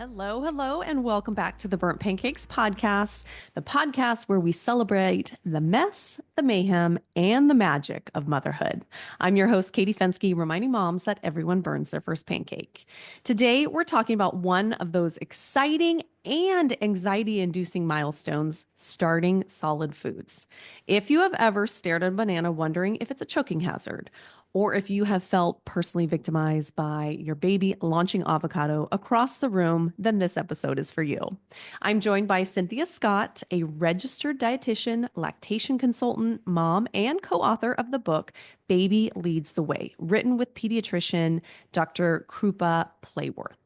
Hello, hello, and welcome back to the Burnt Pancakes podcast, the podcast where we celebrate the mess, the mayhem, and the magic of motherhood. I'm your host, Katie Fensky, reminding moms that everyone burns their first pancake. Today, we're talking about one of those exciting and anxiety inducing milestones, starting solid foods. If you have ever stared at a banana wondering if it's a choking hazard, or if you have felt personally victimized by your baby launching avocado across the room, then this episode is for you. I'm joined by Cinthia Scott, a registered dietitian, lactation consultant, mom, and co author of the book Baby Leads the Way, written with pediatrician Dr. Krupa Playforth.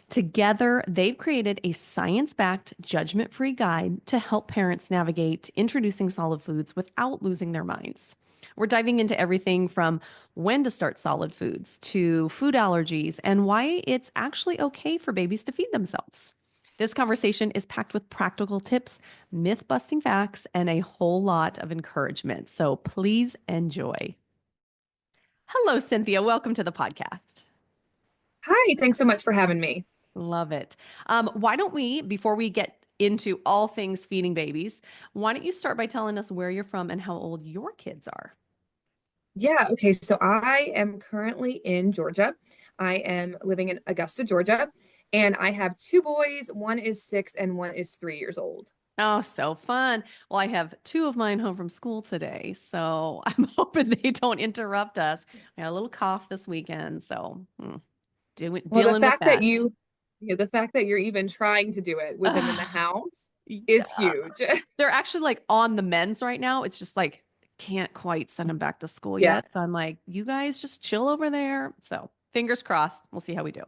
Together, they've created a science backed, judgment free guide to help parents navigate introducing solid foods without losing their minds. We're diving into everything from when to start solid foods to food allergies and why it's actually okay for babies to feed themselves. This conversation is packed with practical tips, myth busting facts, and a whole lot of encouragement. So please enjoy. Hello, Cinthia. Welcome to the podcast. Hi, thanks so much for having me. Love it. Why don't we, before we get into all things feeding babies, why don't you start by telling us where you're from and how old your kids are? Yeah, okay, so I am currently in Georgia. I am living in Augusta, Georgia, and I have two boys. One is 6 and one is 3 years old. Oh, so fun. Well, I have two of mine home from school today, so I'm hoping they don't interrupt us. I had a little cough this weekend, so Well, dealing with that. the fact that you're even trying to do it with them in the house is Yeah. huge. They're actually like on the mends right now. It's just like can't quite send them back to school Yeah. yet. So I'm like, you guys just chill over there. So fingers crossed. We'll see how we do.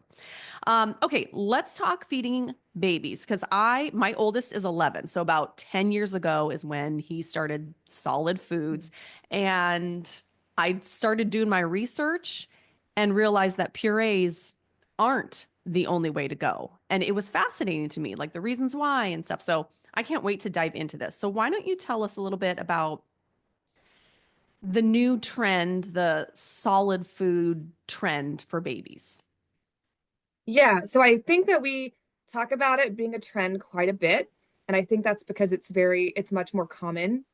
Okay, let's talk feeding babies because my oldest is 11. So about 10 years ago is when he started solid foods. And I started doing my research and realized that purees aren't the only way to go. And it was fascinating to me, like the reasons why and stuff. So I can't wait to dive into this. So why don't you tell us a little bit about the new trend, the solid food trend for babies? Yeah, so I think that we talk about it being a trend quite a bit, and I think that's because it's much more common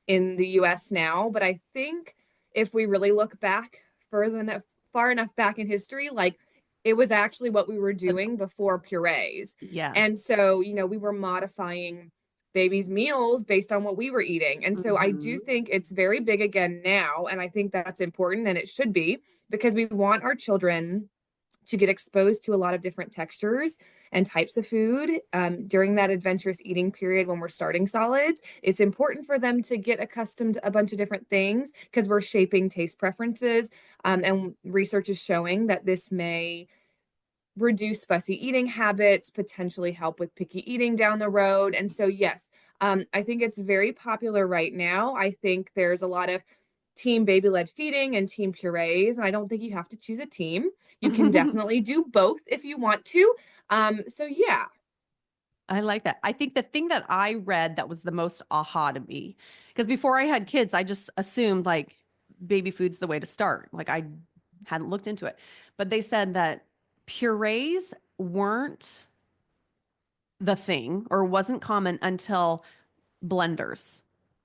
in the US now, but I think if we really look back far enough back in history, like it was actually what we were doing before purees. Yes. And so, we were modifying babies' meals based on what we were eating. And so I do Mhm. think it's very big again now, and I think that's important and it should be because we want our children to get exposed to a lot of different textures and types of food during that adventurous eating period when we're starting solids. It's important for them to get accustomed to a bunch of different things because we're shaping taste preferences. And research is showing that this may reduce fussy eating habits, potentially help with picky eating down the road. And so, yes, I think it's very popular right now. I think there's a lot of team baby led feeding and team purees. And I don't think you have to choose a team. You can definitely do both if you want to. So, yeah. I like that. I think the thing that I read that was the most aha to me, because before I had kids, I just assumed like baby food's the way to start. Like I hadn't looked into it. But they said that purees weren't the thing or wasn't common until blenders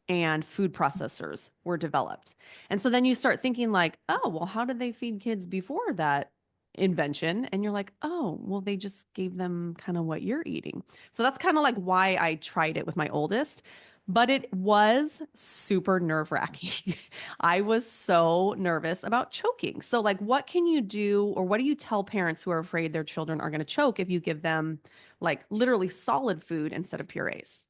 and food processors were developed. And so then you start thinking like, oh, well, how did they feed kids before that invention? And you're like, oh, well, they just gave them kind of what you're eating. So that's kind of like why I tried it with my oldest. But it was super nerve wracking. I was so nervous about choking. So, like, what can you do, or what do you tell parents who are afraid their children are going to choke if you give them, like, literally solid food instead of purees?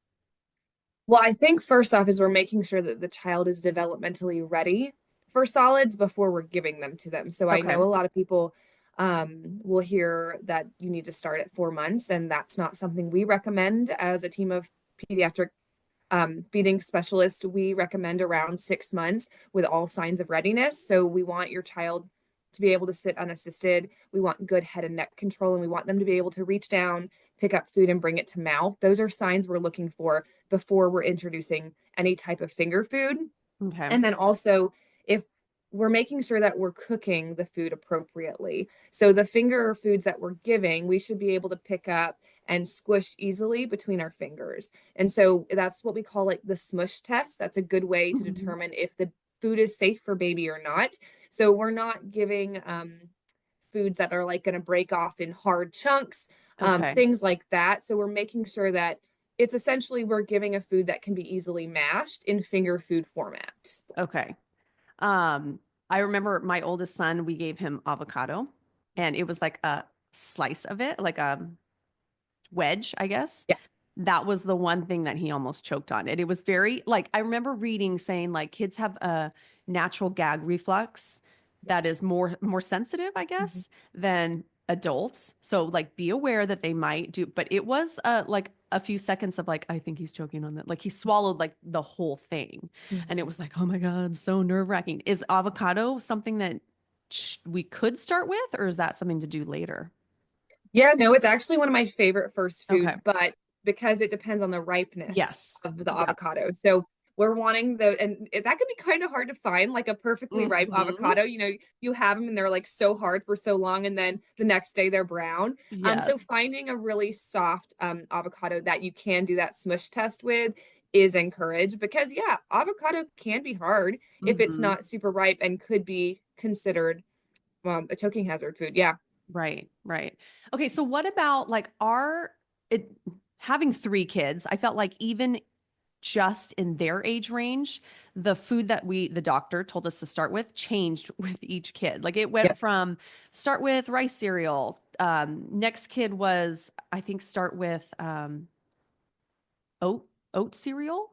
Well, I think first off is we're making sure that the child is developmentally ready for solids before we're giving them to them. So I Okay. know a lot of people will hear that you need to start at 4 months, and that's not something we recommend as a team of pediatric feeding specialists. We recommend around 6 months with all signs of readiness. So we want your child to be able to sit unassisted. We want good head and neck control, and we want them to be able to reach down, pick up food, and bring it to mouth. Those are signs we're looking for before we're introducing any type of finger food. Okay. And then also, if we're making sure that we're cooking the food appropriately. So the finger foods that we're giving, we should be able to pick up and squish easily between our fingers. And so that's what we call like the smush test. That's a good way to Mhm. determine if the food is safe for baby or not. So we're not giving foods that are like going to break off in hard chunks, Okay. things like that. So we're making sure that it's essentially we're giving a food that can be easily mashed in finger food format. Okay. Um, I remember my oldest son, we gave him avocado and it was like a slice of it, like a wedge, I guess. Yeah. That was the one thing that he almost choked on. And it was very like I remember reading saying like kids have a natural gag reflux that is Yes. more sensitive, I Mhm. guess, than adults. So like be aware that they might do, but it was like a few seconds of like I think he's choking on that. Like he swallowed like the whole thing. And it Mhm. was like, "Oh my God, so nerve-wracking." Is avocado something that we could start with or is that something to do later? Yeah, no, it's actually one of my favorite first Okay. foods, but because it depends on the ripeness Yes. of the Yep. avocado. So we're wanting that can be kind of hard to find, like a perfectly ripe Hmm. avocado. You have them and they're like so hard for so long, and then the next day they're brown. So Yes. finding a really soft avocado that you can do that smush test with is encouraged because yeah, avocado can be hard if it's Hmm. not super ripe and could be considered a choking hazard food. Yeah. Right, right. Okay, so what about like our it having three kids, I felt like even just in their age range, the food that the doctor told us to start with changed with each kid. Like it went Yeah. from start with rice cereal. Next kid was, I think, start with oat cereal.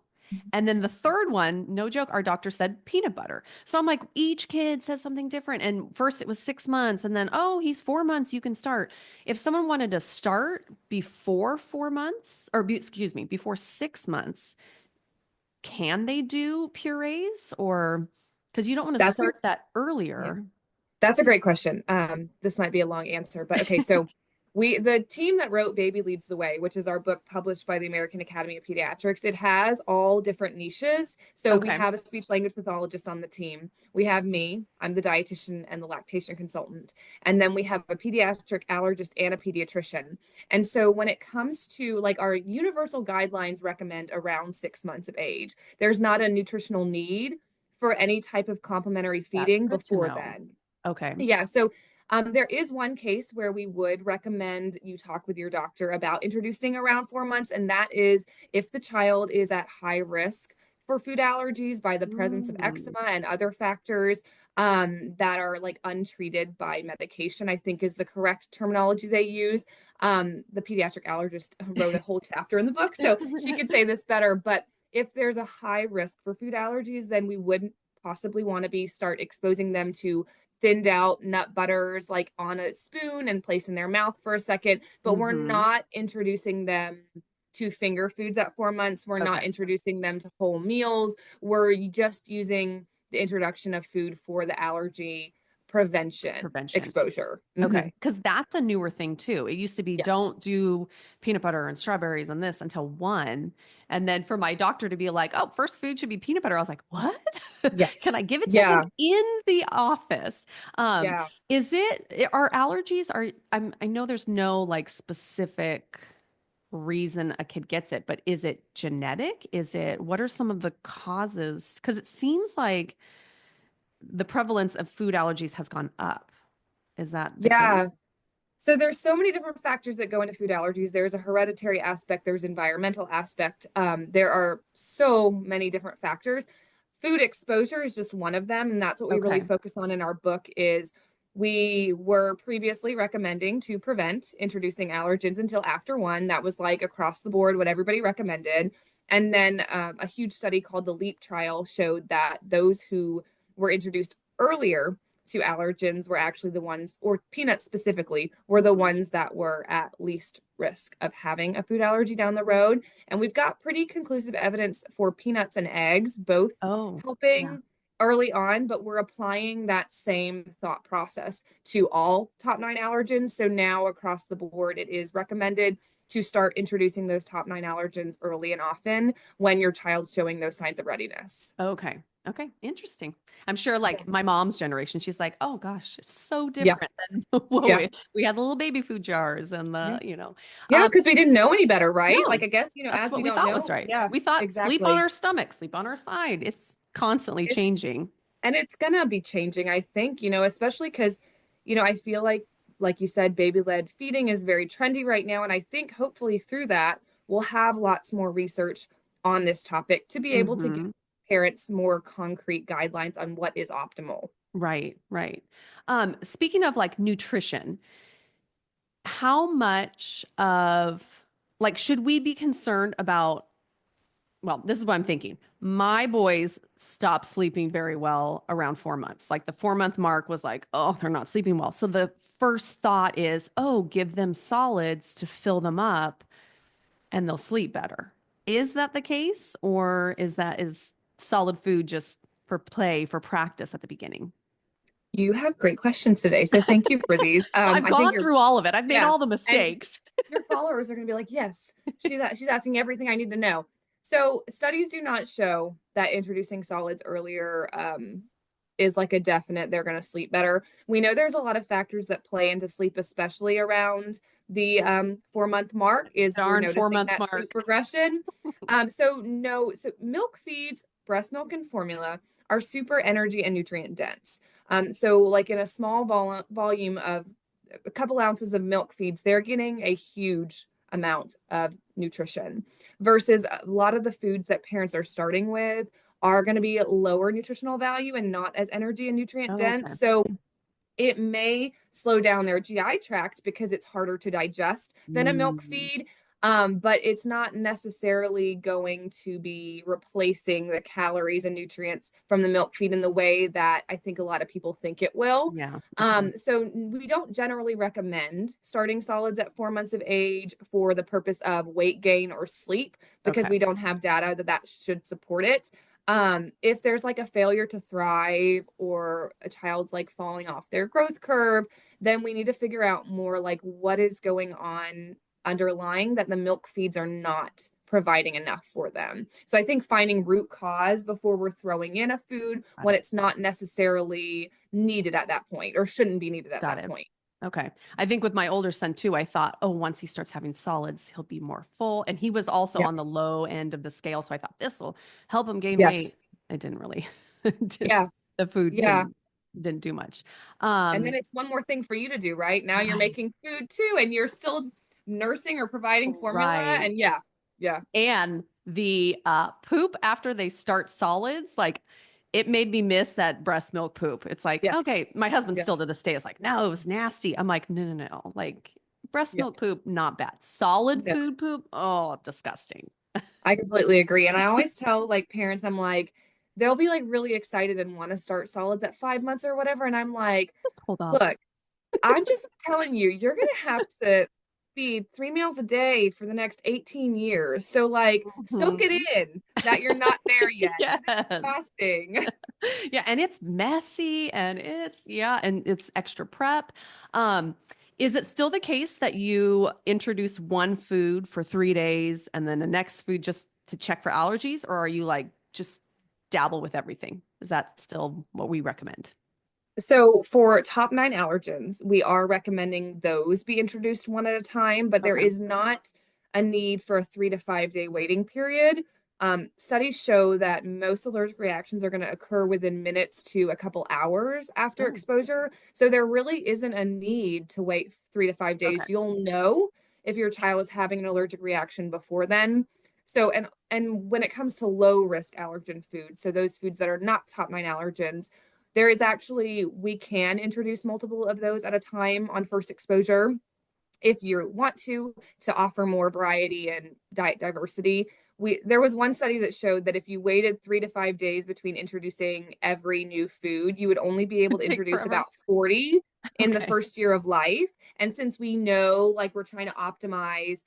And then the third one, no joke, our doctor said peanut butter. So I'm like, each kid says something different. And first it was 6 months, and then, oh, he's 4 months, you can start. If someone wanted to start before 4 months, or excuse me, before 6 months, can they do purees or because you don't want to That's a start that yeah. earlier? That's a great question. This might be a long answer, but okay. So the team that wrote Baby Leads the Way, which is our book published by the American Academy of Pediatrics, it has all different niches. So we Okay. have a speech language pathologist on the team. We have me, I'm the dietitian and the lactation consultant. And then we have a pediatric allergist and a pediatrician. And so when it comes to like our universal guidelines recommend around 6 months of age, there's not a nutritional need for any type of complementary That's feeding good to before know. then. Okay. Yeah, so there is one case where we would recommend you talk with your doctor about introducing around 4 months, and that is if the child is at high risk for food allergies by the presence of Mm, eczema and other factors that are like untreated by medication, I think is the correct terminology they use. The pediatric allergist wrote a whole chapter in the book, so she could say this better. But if there's a high risk for food allergies, then we wouldn't possibly want to be start exposing them to thinned out nut butters like on a spoon and place in their mouth for a second, but we're mm-hmm. not introducing them to finger foods at 4 months. We're not Okay. introducing them to whole meals. We're just using the introduction of food for the allergy prevention Prevention. exposure. Okay, because that's a newer thing too. It used to be Yes. don't do peanut butter and strawberries and this until one. And then for my doctor to be like, oh, first food should be peanut butter. I was like, what? Can Yes. I give it to him Yeah. in the office? Yeah. Are allergies, I know there's no like specific reason a kid gets it, but is it genetic? What are some of the causes? Because it seems like the prevalence of food allergies has gone up. Is that the case? Yeah. So there's so many different factors that go into food allergies. There's a hereditary aspect, there's environmental aspect. There are so many different factors. Food exposure is just one of them, and that's what we really Okay. focus on in our book is we were previously recommending to prevent introducing allergens until after one. That was like across the board what everybody recommended. And then a huge study called the LEAP trial showed that those who were introduced earlier to allergens were actually the ones, or peanuts specifically, were the ones that were at least risk of having a food allergy down the road. And we've got pretty conclusive evidence for peanuts and eggs, both Oh, yeah. helping early on, but we're applying that same thought process to all top 9 allergens. So now across the board, it is recommended to start introducing those top 9 allergens early and often when your child's showing those signs of readiness. Okay. Okay. Interesting. I'm sure Yeah. like my mom's generation, she's like, oh gosh, it's so Yeah. different than what Yeah. we had the little baby food jars and Yeah. the, you know. Yeah, because we didn't know any better, right? No, Like I guess, that's as what we we don't thought was know. right. Yeah, We thought sleep on exactly. our stomach, sleep on our side. It's constantly It's changing. and it's gonna be changing, I think, especially because, I feel like you said, baby-led feeding is very trendy right now. And I think hopefully through that, we'll have lots more research on this topic to be able to give Hmm. parents more concrete guidelines on what is optimal. Right, right. Speaking of like nutrition, how much of like should we be concerned about, well, this is what I'm thinking. My boys stopped sleeping very well around 4 months. Like the 4 month mark was like, oh, they're not sleeping well. So the first thought is, oh, give them solids to fill them up and they'll sleep better. Is that the case? Or is solid food just for play, for practice at the beginning? You have great questions today, so thank you for these. Well, I've I think gone you're through all of it. I've made yeah, all the and mistakes. your followers are going to be like, yes, she's asking everything I need to know. So studies do not show that introducing solids earlier is like a definite they're going to sleep better. We know there's a lot of factors that play into sleep, especially around the 4 month mark is we're Darn four noticing month that sleep mark. regression. So no, so milk feeds, breast milk and formula are super energy and nutrient dense. So like in a small volume of a couple ounces of milk feeds, they're getting a huge amount of nutrition versus a lot of the foods that parents are starting with are going to be lower nutritional value and not as energy and nutrient Oh, dense. okay. So it may slow down their GI tract because it's harder to digest than a milk Mm, feed. But it's not necessarily going to be replacing the calories and nutrients from the milk feed in the way that I think a lot of people think it will. yeah. Okay. So we don't generally recommend starting solids at 4 months of age for the purpose of weight gain or sleep because Okay. we don't have data that should support it. If there's like a failure to thrive or a child's like falling off their growth curve, then we need to figure out more like what is going on underlying that the milk feeds are not providing enough for them. So I think finding root cause before we're throwing in a food Got when it. it's not necessarily needed at that point or shouldn't be needed at Got that it. point. Okay. I think with my older son too, I thought, oh, once he starts having solids, he'll be more full. And he was also Yeah. on the low end of the scale. So I thought this will help him gain weight. Yes. It didn't really. It Yeah. just the food Yeah. didn't do much. And then Um, it's one more thing for you to do, right? Now you're right. making food too, and you're still nursing or providing formula. Right. And yeah, yeah, And the poop after they start solids, like it made me miss that breast milk poop. It's like, yes, okay, my husband yeah, still to this day is like, no, it was nasty. I'm like, no, no, no. Like breast yeah. milk poop, not bad. Solid No, food poop, oh, disgusting. I completely agree. And I always tell like parents, I'm like, they'll be like really excited and want to start solids at 5 months or whatever. And I'm like, Just hold up. look, I'm just telling you, you're gonna have to feed 3 meals a day for the next 18 years. So like soak it Mhm. in that you're not there yet Yes. because it's exhausting. Yeah, and it's messy and it's extra prep. Um, is it still the case that you introduce one food for 3 days and then the next food just to check for allergies, or are you like just dabble with everything? Is that still what we recommend? So for top 9 allergens, we are recommending those be introduced one at a time, but there Okay. is not a need for a 3 to 5 day waiting period. Studies show that most allergic reactions are going to occur within minutes to a couple hours after Oh, exposure. So there really isn't a need to wait 3 to 5 days. okay. You'll know if your child is having an allergic reaction before then. So and when it comes to low risk allergen foods, so those foods that are not top 9 allergens, there is actually, we can introduce multiple of those at a time on first exposure if you want to offer more variety and diet diversity. There was one study that showed that if you waited 3 to 5 days between introducing every new food, you would only be able to Take introduce forever. about 40 in the Okay. first year of life. And since we know like we're trying to optimize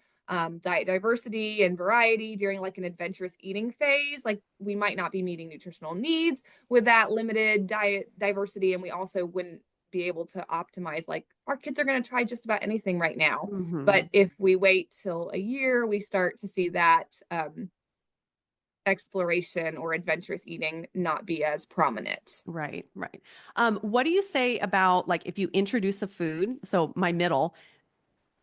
diet diversity and variety during like an adventurous eating phase, like we might not be meeting nutritional needs with that limited diet diversity, and we also wouldn't be able to optimize. Like our kids are going to try just about anything right now. Hmm. But if we wait till a year, we start to see that exploration or adventurous eating not be as prominent. Right, right. What do you say about like if you introduce a food? So my middle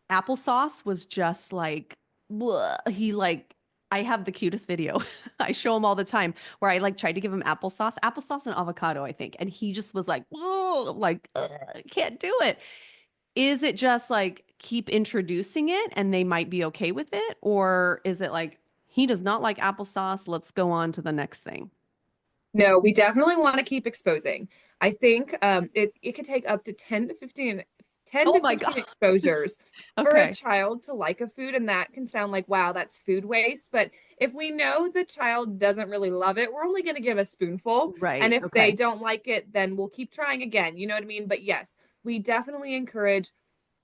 applesauce was just like, bleh. He like, I have the cutest video. I show him all the time where I like tried to give him applesauce and avocado, I think. And he just was like, whoa, like, I can't do it. Is it just like keep introducing it and they might be okay with it? Or is it like, he does not like applesauce. Let's go on to the next thing. No, we definitely want to keep exposing. I think it could take up to 10 Oh to my 15 gosh. exposures for a Okay. child to like a food, and that can sound like, wow, that's food waste. But if we know the child doesn't really love it, we're only going to give a spoonful. And Right. if they Okay. don't like it, then we'll keep trying again. You know what I mean? But yes, we definitely encourage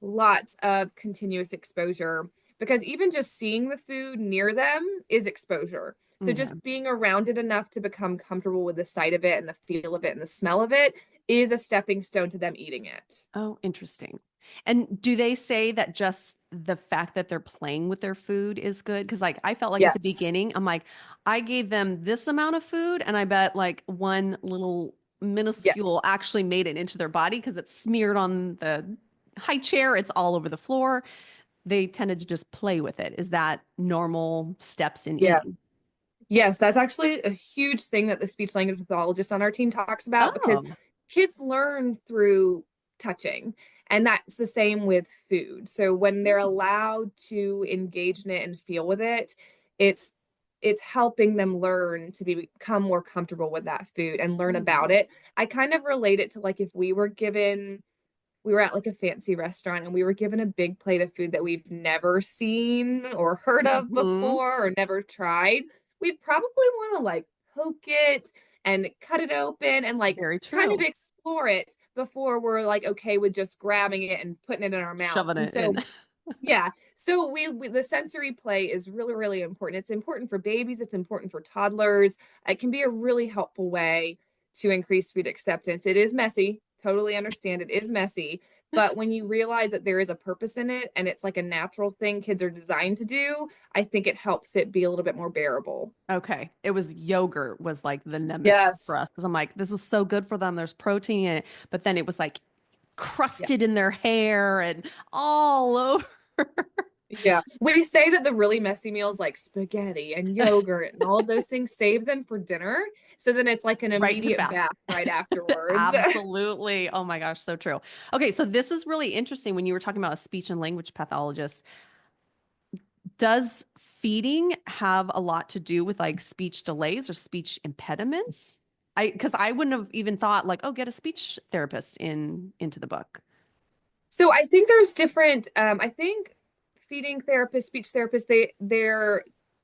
lots of continuous exposure because even just seeing the food near them is exposure. So Okay. just being around it enough to become comfortable with the sight of it and the feel of it and the smell of it is a stepping stone to them eating it. Oh, interesting. And do they say that just the fact that they're playing with their food is good? Because, like, I felt like at the Yes. beginning, I'm like, I gave them this amount of food, and I bet like one little minuscule Yes. actually made it into their body because it's smeared on the high chair, it's all over the floor. They tended to just play with it. Is that normal steps in Yes. eating? Yes, that's actually a huge thing that the speech language pathologist on our team talks about because Oh. kids learn through touching, and that's the same with food. So when they're allowed to engage in it and feel with it, it's it's helping them learn to become more comfortable with that food and learn about Mm. it. I kind of relate it to like if we were at like a fancy restaurant and we were given a big plate of food that we've never seen or heard of Mhm. before or never tried, we'd probably want to like poke it and cut it open and like Very kind of true. explore it before we're like okay with just grabbing it and putting it in our mouth. Shoving And it in. so yeah. So we the sensory play is really, really important. It's important for babies, it's important for toddlers. It can be a really helpful way to increase food acceptance. It is messy. Totally understand it is messy. But when you realize that there is a purpose in it and it's like a natural thing kids are designed to do, I think it helps it be a little bit more bearable. Okay. It was yogurt was like the nemesis for Yes. us because I'm like, this is so good for them. There's protein in it. But then it was like Yeah. crusted in their hair and all over. Yeah. We say that the really messy meals like spaghetti and yogurt and all of those things save them for dinner. So then it's like an Right into immediate bath. bath right afterwards. Absolutely. Oh my gosh, so true. Okay, so this is really interesting when you were talking about a speech and language pathologist. Does feeding have a lot to do with like speech delays or speech impediments? Because I wouldn't have even thought like, oh, get a speech therapist into the book. So I think there's different I think feeding therapists, speech therapists, they're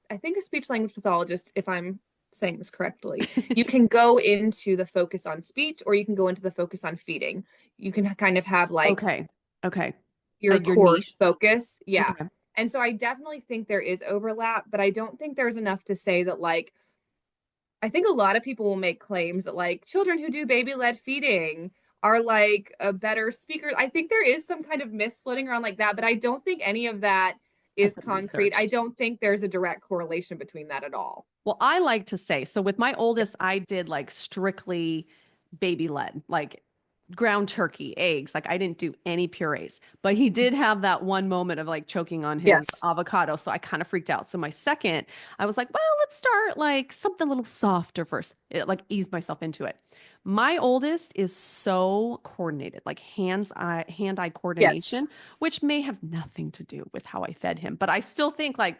I think a speech language pathologist, if I'm saying this correctly, you can go into the focus on speech or you can go into the focus on feeding. You can kind of have like Okay. Okay. your Like your core niche. focus. Yeah. Okay. And so I definitely think there is overlap, but I don't think there's enough to say that like I think a lot of people will make claims that like children who do baby-led feeding are like a better speaker. I think there is some kind of myth floating around like that, but I don't think any of that Has is been concrete. I researched. don't think there's a direct correlation between that at all. Well, I like to say, so with my Yeah. oldest, I did like strictly baby led, like ground turkey, eggs. Like I didn't do any purees, but he did have that one moment of like choking on his Yes. avocado. So I kind of freaked out. So my second, I was like, well, let's start like something a little softer first, like ease myself into it. My oldest is so coordinated, like hand-eye Yes. coordination, which may have nothing to do with how I fed him, but I still think like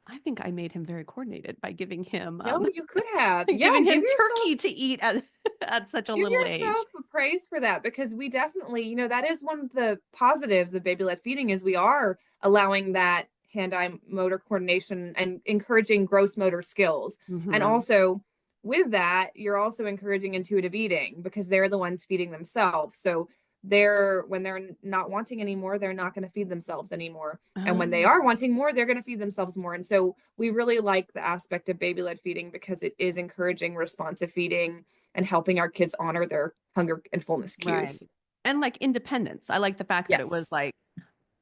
I think I made him very coordinated by giving him No, you could have. Yeah, giving him turkey to eat at at such a give little yourself age. a praise for that because we definitely, that is one of the positives of baby-led feeding is we are allowing that hand-eye motor coordination and encouraging gross motor skills. And Hmm. also with that, you're also encouraging intuitive eating because they're the ones feeding themselves. So they're when they're not wanting anymore, they're not going to feed themselves anymore. And when they Oh, are wanting more, they're going to feed themselves more. And so we really like the aspect of baby-led feeding because it is encouraging responsive feeding and helping our kids honor their hunger and fullness right. cues. And like independence. I like the fact that it was Yes. like,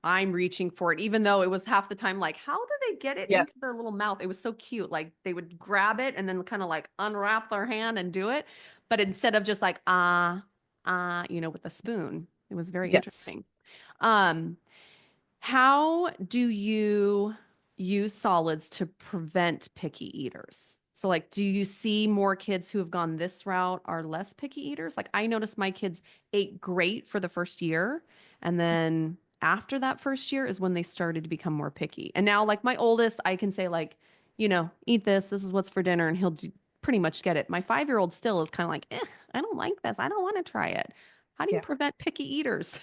I'm reaching for it, even though it was half the time like, how do they get it Yep. into their little mouth? It was so cute. Like they would grab it and then kind of like unwrap their hand and do it. But instead of just like, with the spoon, it was very Yes. interesting. Um, how do you use solids to prevent picky eaters? So, like, do you see more kids who have gone this route are less picky eaters? Like, I noticed my kids ate great for the first year. And then after that first year is when they started to become more picky. And now, like, my oldest, I can say, like, eat this. This is what's for dinner. And pretty much get it. My 5-year-old still is kind of like, I don't like this. I don't want to try it. How do you Yeah. prevent picky eaters?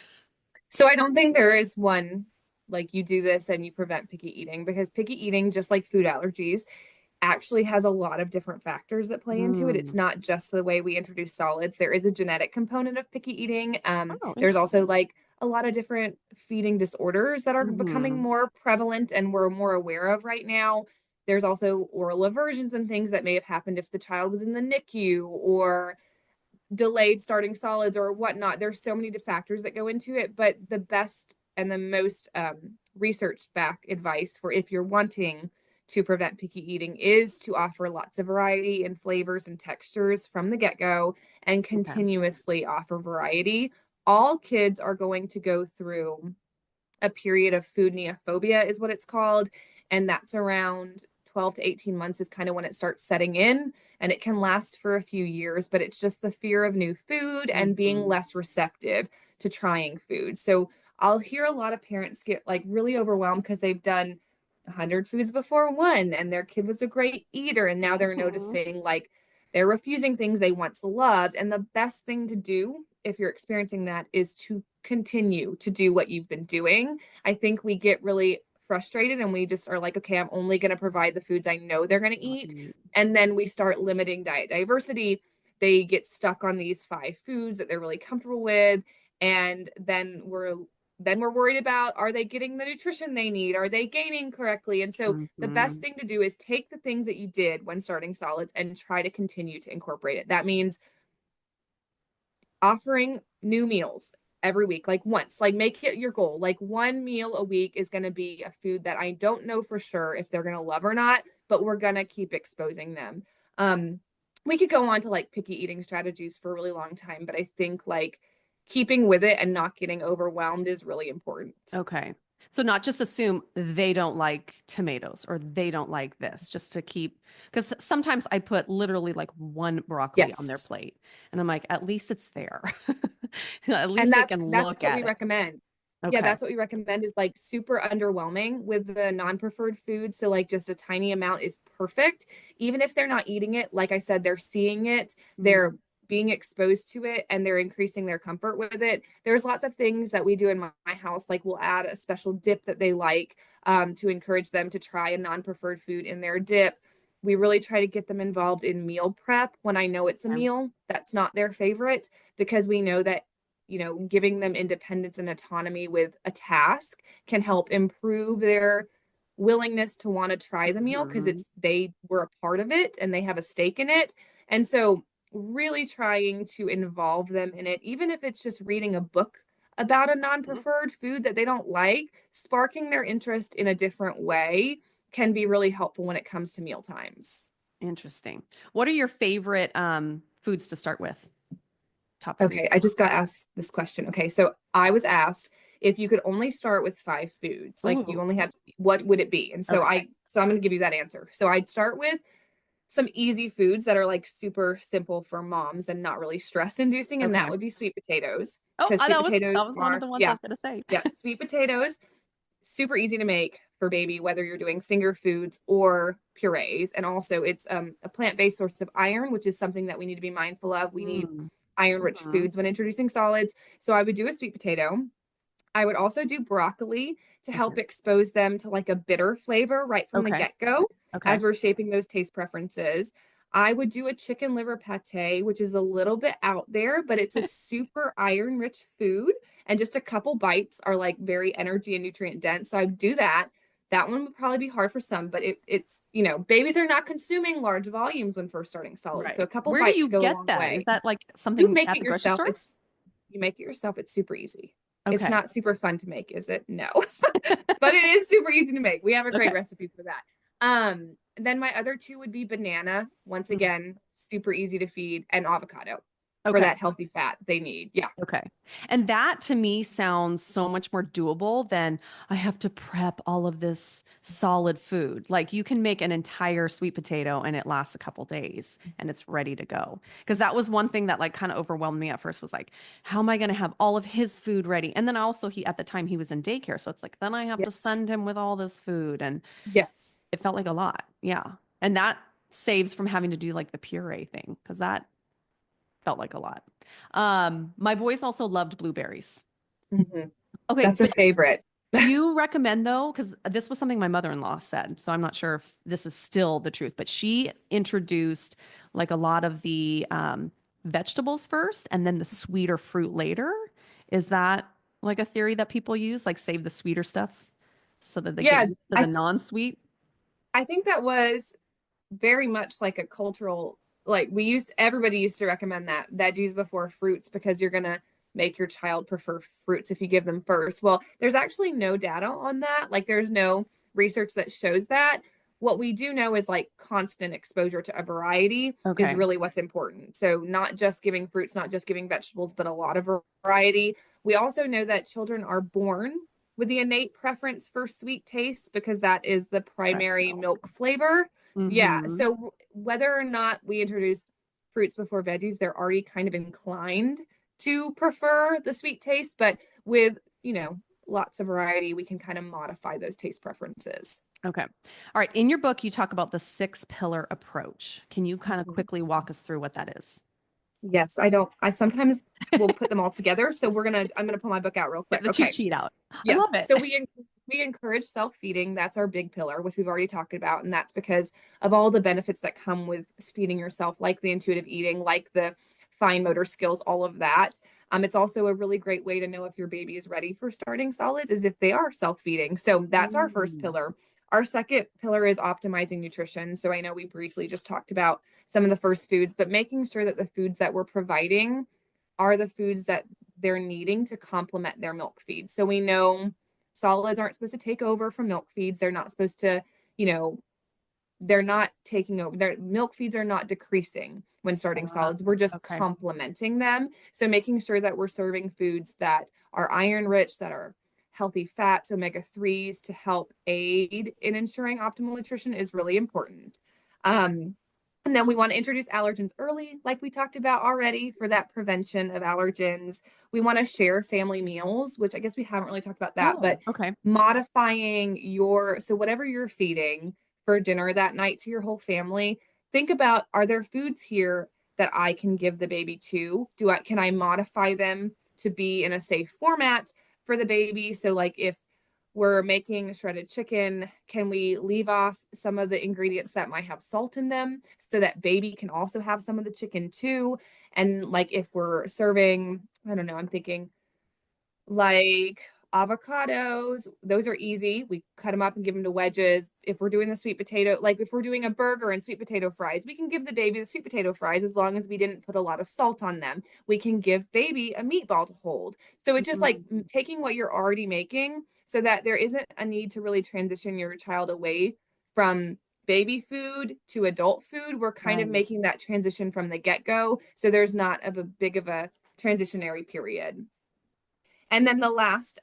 So I don't think there is one like you do this and you prevent picky eating, because picky eating, just like food allergies, actually has a lot of different factors that play into it. It's Mm. not just the way we introduce solids. There is a genetic component of picky eating. Oh, There's interesting. also like a lot of different feeding disorders that are becoming Hmm. more prevalent and we're more aware of right now. There's also oral aversions and things that may have happened if the child was in the NICU or delayed starting solids or whatnot. There's so many factors that go into it, but the best and the most researched back advice for if you're wanting to prevent picky eating is to offer lots of variety in flavors and textures from the get-go and Okay. continuously offer variety. All kids are going to go through a period of food neophobia is what it's called, and that's around 12 to 18 months is kind of when it starts setting in, and it can last for a few years, but it's just the fear of new food and being Hmm. less receptive to trying food. So I'll hear a lot of parents get like really overwhelmed because they've done 100 foods before one and their kid was a great eater, and now they're Hmm. noticing like they're refusing things they once loved. And the best thing to do if you're experiencing that is to continue to do what you've been doing. I think we get really frustrated and we just are like, okay, I'm only going to provide the foods I know they're going to eat. And then we start limiting diet diversity. They get stuck on these 5 foods that they're really comfortable with. And then we're worried about, are they getting the nutrition they need? Are they gaining correctly? And so the best Hmm. thing to do is take the things that you did when starting solids and try to continue to incorporate it. That means offering new meals every week, like once, like make it your goal. Like one meal a week is going to be a food that I don't know for sure if they're going to love or not, but we're going to keep exposing them. Um, we could go on to like picky eating strategies for a really long time, but I think like keeping with it and not getting overwhelmed is really important. Okay. So not just assume they don't like tomatoes or they don't like this, just to keep, because sometimes I put literally like one broccoli on their Yes. plate and I'm like, at least it's there. At And least they that's can that's look what we at it. recommend. Yeah, Okay. that's what we recommend is like super underwhelming with the non-preferred food. So like just a tiny amount is perfect. Even if they're not eating it, like I said, they're seeing it, they're Mm. being exposed to it, and they're increasing their comfort with it. There's lots of things that we do in my house, like we'll add a special dip that they like to encourage them to try a non-preferred food in their dip. We really try to get them involved in meal prep when I know it's a Okay. meal that's not their favorite, because we know that giving them independence and autonomy with a task can help improve their willingness to want to try the meal because Mhm. they were a part of it and they have a stake in it. And so really trying to involve them in it, even if it's just reading a book about a Mhm. non-preferred food that they don't like, sparking their interest in a different way can be really helpful when it comes to meal times. Interesting. What are your favorite foods to start with? Top three. Okay, I just got asked this question. Okay, so I was asked if you could only start with 5 foods, like you Oh, only had, what would it be? And so okay. I'm going to give you that answer. So I'd start with some easy foods that are like super simple for moms and not really stress inducing, and that Okay. would be sweet potatoes, Oh, because sweet that potatoes was one of are, the ones I yeah, was gonna say. yeah, sweet potatoes, super easy to make for baby, whether you're doing finger foods or purees. And also it's a plant-based source of iron, which is something that we need to be mindful of. We need Mm. iron-rich Mhm. foods when introducing solids. So I would do a sweet potato. I would also do broccoli to Okay. help expose them to like a bitter flavor right from the Okay. get-go Okay. as we're shaping those taste preferences. I would do a chicken liver pate, which is a little bit out there, but it's a super iron rich food. And just a couple bites are like very energy and nutrient dense. So I would do that. That one would probably be hard for some, but babies are not consuming large volumes when first starting solids. So Right. a couple Where do bites you go a get long that? Is way. that like You something make at it the grocery yourself. store? you make it yourself, it's super easy. It's Okay. not super fun to make, is it? No. But it is super easy to make. We have a great Okay. recipe for that. Then my other two would be banana, once Mm. again, super easy to feed, and avocado for Okay. that healthy fat they need. Yeah. Okay. And that to me sounds so much more doable than I have to prep all of this solid food. Like you can make an entire sweet potato and it lasts a couple days and it's ready to go. Because that was one thing that like kind of overwhelmed me at first was like, how am I going to have all of his food ready? And then also he at the time he was in daycare. So it's like then I have to Yes. send him with all this food and Yes. it felt like a lot. Yeah. And that saves from having to do like the puree thing because that felt like a lot. My boys also loved blueberries. Mhm. Okay, That's a but favorite. do you recommend though, because this was something my mother-in-law said, so I'm not sure if this is still the truth, but she introduced like a lot of the vegetables first and then the sweeter fruit later. Is that like a theory that people use, like save the sweeter stuff so that they get Yeah, used to the I non-sweet? I think that was very much like a cultural, like everybody used to recommend that veggies before fruits because you're gonna make your child prefer fruits if you give them first. Well, there's actually no data on that. Like there's no research that shows that. What we do know is like constant exposure to a variety is Okay. really what's important. So not just giving fruits, not just giving vegetables, but a lot of variety. We also know that children are born with the innate preference for sweet taste because that is the Breast primary milk. milk flavor. Yeah. Mm-hmm. So whether or not we introduce fruits before veggies, they're already kind of inclined to prefer the sweet taste, but with, lots of variety, we can kind of modify those taste preferences. Okay. All right. In your book, you talk about the six pillar approach. Can you kind of Mhm. quickly walk us through what that is? Yes, I sometimes will put them all together. So I'm gonna pull my book out real Get quick. the cheat Okay. sheet out. I Yes. love it. So we encourage self-feeding. That's our big pillar, which we've already talked about. And that's because of all the benefits that come with feeding yourself, like the intuitive eating, like the fine motor skills, all of that. It's also a really great way to know if your baby is ready for starting solids, is if they are self-feeding. So that's our first Mm. pillar. Our second pillar is optimizing nutrition. So I know we briefly just talked about some of the first foods, but making sure that the foods that we're providing are the foods that they're needing to complement their milk feed. So we know solids aren't supposed to take over from milk feeds. They're not supposed to, you know, they're not taking over. Their milk feeds are not decreasing when starting Uh, solids. We're just okay. complementing them. So making sure that we're serving foods that are iron rich, that are healthy fats, omega 3s to help aid in ensuring optimal nutrition is really important. Um, and then we want to introduce allergens early, like we talked about already, for that prevention of allergens. We want to share family meals, which I guess we haven't really talked about that, Oh, but okay. modifying so whatever you're feeding for dinner that night to your whole family, think about, are there foods here that I can give the baby to? Can I modify them to be in a safe format for the baby? So like if we're making shredded chicken, can we leave off some of the ingredients that might have salt in them so that baby can also have some of the chicken too? And like if we're serving, I don't know, I'm thinking like avocados, those are easy. We cut them up and give them to wedges. If we're doing the sweet potato, like if we're doing a burger and sweet potato fries, we can give the baby the sweet potato fries as long as we didn't put a lot of salt on them. We can give baby a meatball to hold. So it's just like Mm, taking what you're already making so that there isn't a need to really transition your child away from baby food to adult food. We're kind of right. making that transition from the get-go. So there's not a big of a transitionary period. And then the last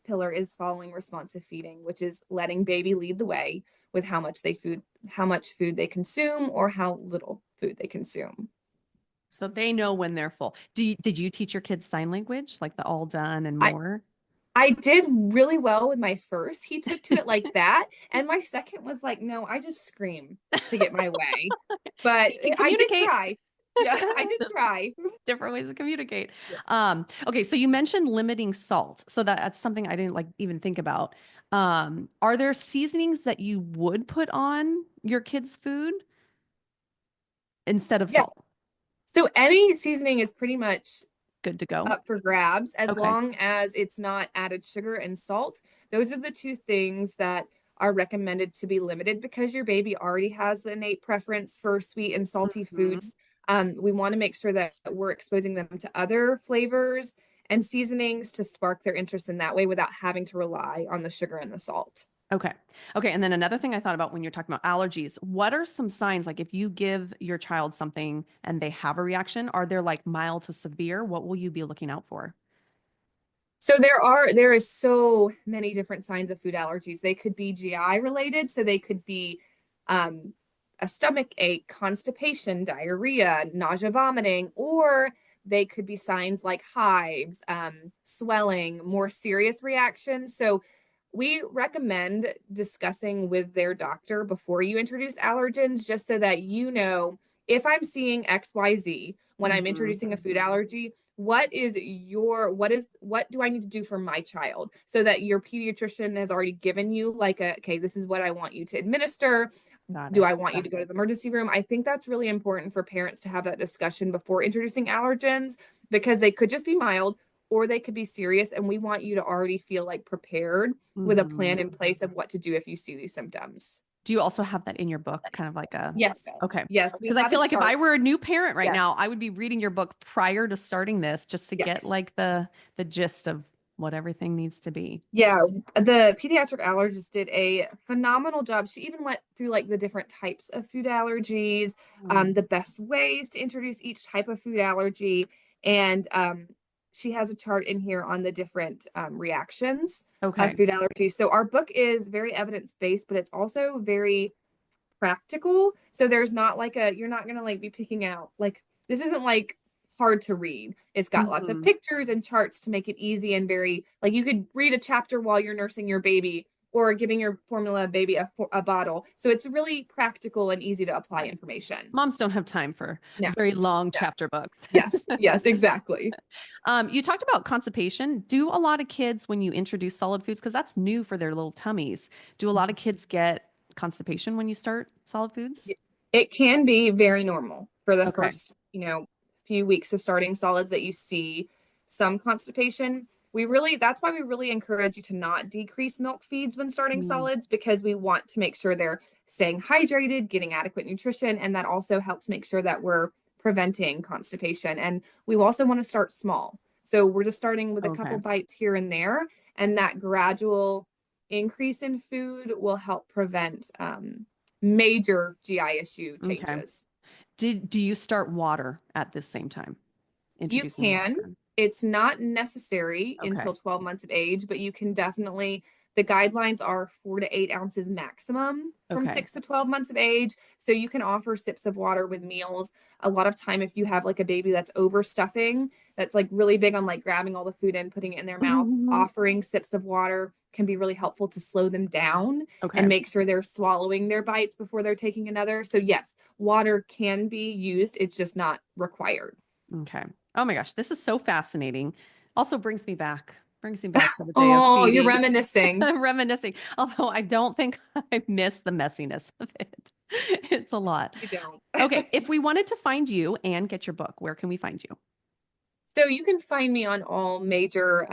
pillar is following responsive feeding, which is letting baby lead the way with how much food they consume or how little food they consume. So they know when they're full. Did you teach your kids sign language, like the all done and I more? I did really well with my first. He took to it like that, and my second was like, no, I just scream to get my way. But He can I did communicate. try. Yeah, I did try. Different ways to communicate. Yeah. Okay, so you mentioned limiting salt. So that's something I didn't like even think about. Are there seasonings that you would put on your kids' food instead of Yes. salt? So any seasoning is pretty much Good to go. up for grabs as Okay. long as it's not added sugar and salt. Those are the two things that are recommended to be limited because your baby already has the innate preference for sweet and salty Mhm. foods. We want to make sure that we're exposing them to other flavors and seasonings to spark their interest in that way without having to rely on the sugar and the salt. Okay. Okay. And then another thing I thought about when you're talking about allergies, what are some signs? Like if you give your child something and they have a reaction, are there like mild to severe? What will you be looking out for? So there is so many different signs of food allergies. They could be GI related, so they could be um, a stomach ache, constipation, diarrhea, nausea, vomiting, or they could be signs like hives, swelling, more serious reactions. So we recommend discussing with their doctor before you introduce allergens, just so that you know if I'm seeing XYZ when I'm Mhm. introducing a food allergy, what do I need to do for my child, so that your pediatrician has already given you like okay, this is what I want you to administer. Got Do it. I want you to go to the emergency room? I think that's really important for parents to have that discussion before introducing allergens, because they could just be mild or they could be serious. And we want you to already feel like prepared with a plan Mhm. in place of what to do if you see these symptoms. Do you also have that in your book? Kind of like Yes. okay. Yes. We Because I have a feel like if I chart. were a new parent right Yes. now, I would be reading your book prior to starting this just to get Yes. like the gist of what everything needs to be. Yeah, the pediatric allergist did a phenomenal job. She even went through like the different types of food allergies, Mm. the best ways to introduce each type of food allergy, and she has a chart in here on the different reactions of Okay. food allergies. So our book is very evidence-based, but it's also very practical. So there's not like you're not gonna like be picking out like this isn't like hard to read. It's got lots of Mhm. pictures and charts to make it easy and very like you could read a chapter while you're nursing your baby or giving your formula baby a bottle. So it's really practical and easy to apply Right. information. Moms don't have time for No, very long no. chapter books. Yes, yes, exactly. You talked about constipation. Do a lot of kids, when you introduce solid foods, because that's new for their little tummies, do a lot of kids get constipation when you start solid foods? It can be very normal for the Okay. first, few weeks of starting solids that you see some constipation. That's why we really encourage you to not decrease milk feeds when starting Mm, solids, because we want to make sure they're staying hydrated, getting adequate nutrition, and that also helps make sure that we're preventing constipation. And we also want to start small. So we're just starting with a okay. couple bites here and there, and that gradual increase in food will help prevent major GI issue Okay. changes. Do you start water at the same time? You Introducing can. water. It's not necessary Okay. until 12 months of age, but you can definitely, the guidelines are 4 to 8 ounces maximum from Okay. 6 to 12 months of age. So you can offer sips of water with meals. A lot of time, if you have like a baby that's overstuffing, that's like really big on like grabbing all the food in, putting it in their mouth, Mhm. offering sips of water can be really helpful to slow them down Okay. and make sure they're swallowing their bites before they're taking another. So yes, water can be used. It's just not required. Okay. Oh my gosh, this is so fascinating. Also brings me back to the day of Oh, you're feeding. reminiscing. I'm reminiscing, although I don't think I miss the messiness of it. It's a lot. You don't. Okay, if we wanted to find you and get your book, where can we find you? So you can find me on all major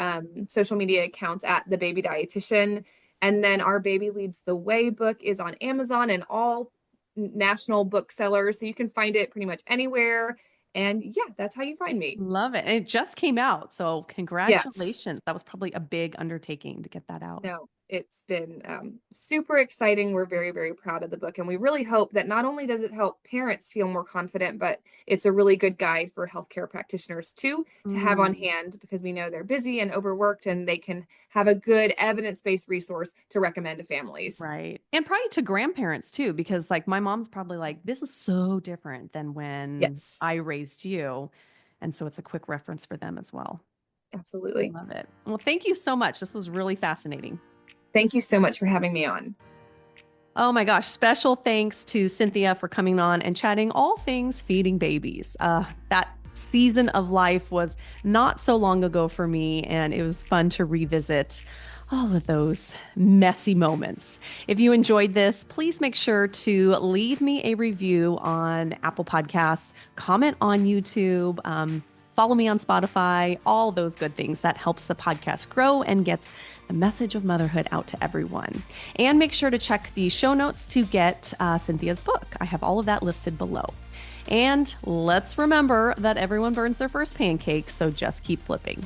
social media accounts at the Baby Dietitian. And then our Baby Leads the Way book is on Amazon and all national booksellers. So you can find it pretty much anywhere. And yeah, that's how you find me. Love it. And it just came out, so Yes. congratulations. That was probably a big undertaking to get that out. No, it's been super exciting. We're very, very proud of the book. And we really hope that not only does it help parents feel more confident, but it's a really good guide for healthcare practitioners too to have on Mm. hand, because we know they're busy and overworked and they can have a good evidence-based resource to recommend to families. Right. And probably to grandparents too, because like my mom's probably like, this is so different than when Yes, I raised you. And so it's a quick reference for them as well. absolutely. Love it. Well, thank you so much. This was really fascinating. Thank you so much for having me on. Oh my gosh. Special thanks to Cinthia for coming on and chatting all things feeding babies. That season of life was not so long ago for me, and it was fun to revisit all of those messy moments. If you enjoyed this, please make sure to leave me a review on Apple Podcasts, comment on YouTube, follow me on Spotify, all those good things. That helps the podcast grow and gets the message of motherhood out to everyone. And make sure to check the show notes to get Cynthia's book. I have all of that listed below. And let's remember that everyone burns their first pancake, so just keep flipping.